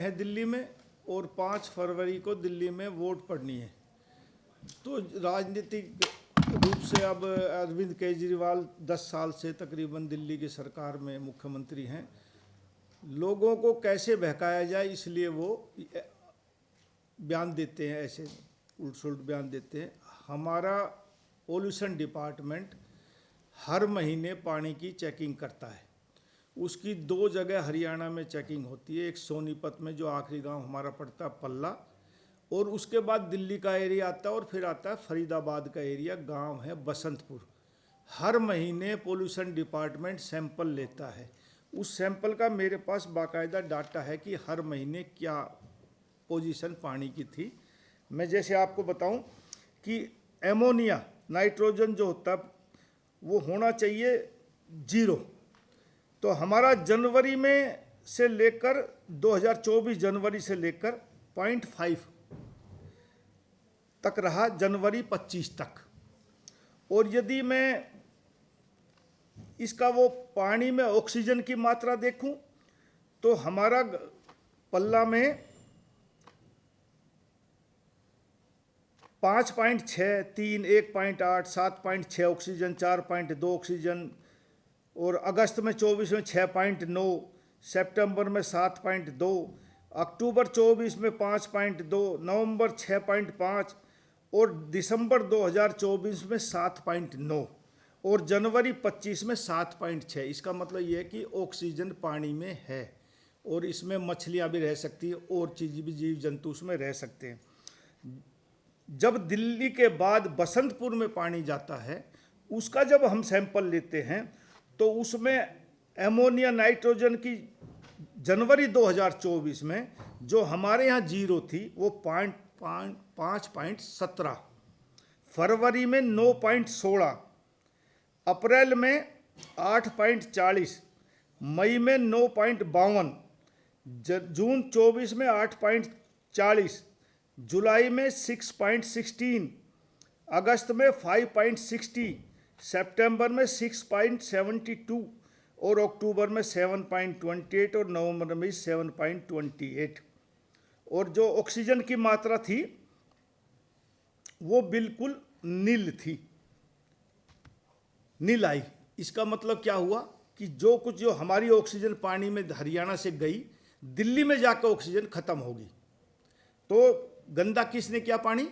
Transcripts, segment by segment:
है दिल्ली में और 5 फरवरी को दिल्ली में वोट पड़नी है। तो राजनीतिक रूप से अब अरविंद केजरीवाल 10 साल से तकरीबन दिल्ली की सरकार में मुख्यमंत्री हैं। लोगों को कैसे बहकाया जाए इसलिए वो बयान देते हैं, ऐसे उल्ट सुलट बयान देते हैं। हमारा पोल्यूशन डिपार्टमेंट हर महीने पानी की चेकिंग करता है। उसकी 2 जगह हरियाणा में चेकिंग होती है, एक सोनीपत में जो आखिरी गांव हमारा पड़ता है पल्ला, और उसके बाद दिल्ली का एरिया आता है, और फिर आता है फरीदाबाद का एरिया, गांव है बसंतपुर। हर महीने पोल्यूशन डिपार्टमेंट सैंपल लेता है। उस सैंपल का मेरे पास बाकायदा डाटा है कि हर महीने क्या पोजीशन पानी की थी। मैं जैसे आपको बताऊं कि एमोनिया नाइट्रोजन जो होता है वो होना चाहिए 0। तो हमारा जनवरी में से लेकर 2024 जनवरी से लेकर 0.5 तक रहा, जनवरी 25 तक। और यदि मैं इसका वो पानी में ऑक्सीजन की मात्रा देखूं तो हमारा पल्ला में 5.6, 3, 1.8, 7.6 ऑक्सीजन, 4.2 ऑक्सीजन, और अगस्त में 24 में 6.9, सितंबर में 7.2, अक्टूबर 24 में 5.2, नवंबर 6.5 और दिसंबर 2024 में 7.9 और जनवरी 25 में 7.6। इसका मतलब ये है कि ऑक्सीजन पानी में है और इसमें मछलियां भी रह सकती हैं और चीज़ भी, जीव जंतु उसमें रह सकते हैं। जब दिल्ली के बाद बसंतपुर में पानी जाता है, उसका जब हम सैंपल लेते हैं तो उसमें एमोनिया नाइट्रोजन की जनवरी 2024 में जो हमारे यहाँ 0 थी वो 5.17, फरवरी में 9.16, अप्रैल में 8.40, मई में 9.52, जून 24 में 8.40, जुलाई में 6.16, अगस्त में 5.60, सितंबर में 6.72 और अक्टूबर में 7.28 और नवंबर में 7.28। और जो ऑक्सीजन की मात्रा थी वो बिल्कुल नील थी, नील आई। इसका मतलब क्या हुआ कि जो हमारी ऑक्सीजन पानी में हरियाणा से गई, दिल्ली में जाकर ऑक्सीजन खत्म होगी। तो गंदा किसने किया पानी?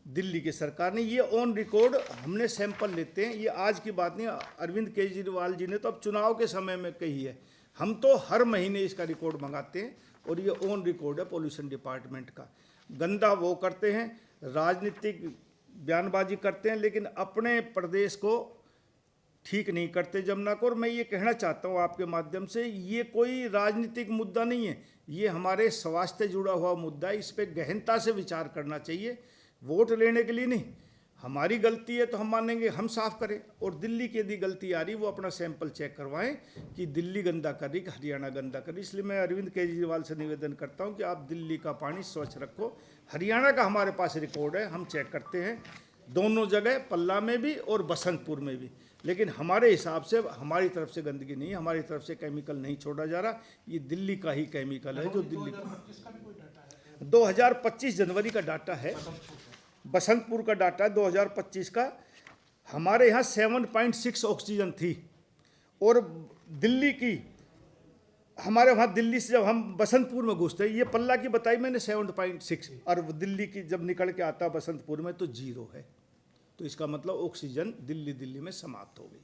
दिल्ली की सरकार ने। ये ऑन रिकॉर्ड हमने सैंपल लेते हैं, ये आज की बात नहीं। अरविंद केजरीवाल जी ने तो अब चुनाव के समय में कही है, हम तो हर महीने इसका रिकॉर्ड मंगाते हैं और ये ऑन रिकॉर्ड है पोल्यूशन डिपार्टमेंट का। गंदा वो करते हैं, राजनीतिक बयानबाजी करते हैं, लेकिन अपने प्रदेश को ठीक नहीं करते जमुना को। और मैं ये कहना चाहता हूँ आपके माध्यम से, ये कोई राजनीतिक मुद्दा नहीं है, ये हमारे स्वास्थ्य जुड़ा हुआ मुद्दा है। इस पर गहनता से विचार करना चाहिए, वोट लेने के लिए नहीं। हमारी गलती है तो हम मानेंगे, हम साफ करें। और दिल्ली की यदि गलती आ रही वो अपना सैंपल चेक करवाएं कि दिल्ली गंदा कर रही कि हरियाणा गंदा कर रही। इसलिए मैं अरविंद केजरीवाल से निवेदन करता हूं कि आप दिल्ली का पानी स्वच्छ रखो। हरियाणा का हमारे पास रिकॉर्ड है, हम चेक करते हैं दोनों जगह, पल्ला में भी और बसंतपुर में भी। लेकिन हमारे हिसाब से हमारी तरफ से गंदगी नहीं है, हमारी तरफ से केमिकल नहीं छोड़ा जा रहा। ये दिल्ली का ही केमिकल है जो दिल्ली का 2025 जनवरी का डाटा है, बसंतपुर का डाटा 2025 का। हमारे यहाँ 7.6 ऑक्सीजन थी और दिल्ली की, हमारे वहाँ दिल्ली से जब हम बसंतपुर में घुसते, ये पल्ला की बताई मैंने 7.6, और दिल्ली की जब निकल के आता बसंतपुर में तो 0 है। तो इसका मतलब ऑक्सीजन दिल्ली में समाप्त हो गई।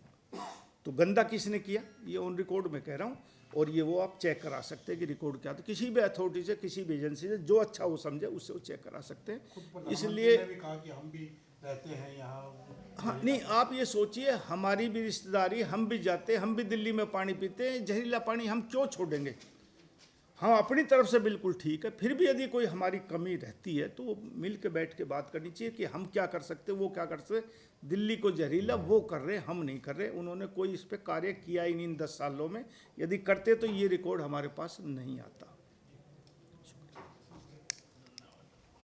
तो गंदा किसने किया, ये ऑन रिकॉर्ड में कह रहा हूँ। और ये वो आप चेक करा सकते हैं कि रिकॉर्ड क्या, तो किसी भी अथॉरिटी से, किसी भी एजेंसी से, जो अच्छा वो समझे उससे वो चेक करा सकते हैं। इसलिए भी कहा कि हम भी रहते हैं यहाँ। हाँ, नहीं, आप ये सोचिए, हमारी भी रिश्तेदारी, हम भी जाते हैं, हम भी दिल्ली में पानी पीते हैं, जहरीला पानी हम क्यों छोड़ेंगे? हम अपनी तरफ से बिल्कुल ठीक है, फिर भी यदि कोई हमारी कमी रहती है तो मिल के बैठ के बात करनी चाहिए कि हम क्या कर सकते, वो क्या कर सकते। दिल्ली को जहरीला वो कर रहे, हम नहीं कर रहे। उन्होंने कोई इस पर कार्य किया ही नहीं इन 10 सालों में। यदि करते तो ये रिकॉर्ड हमारे पास नहीं आता।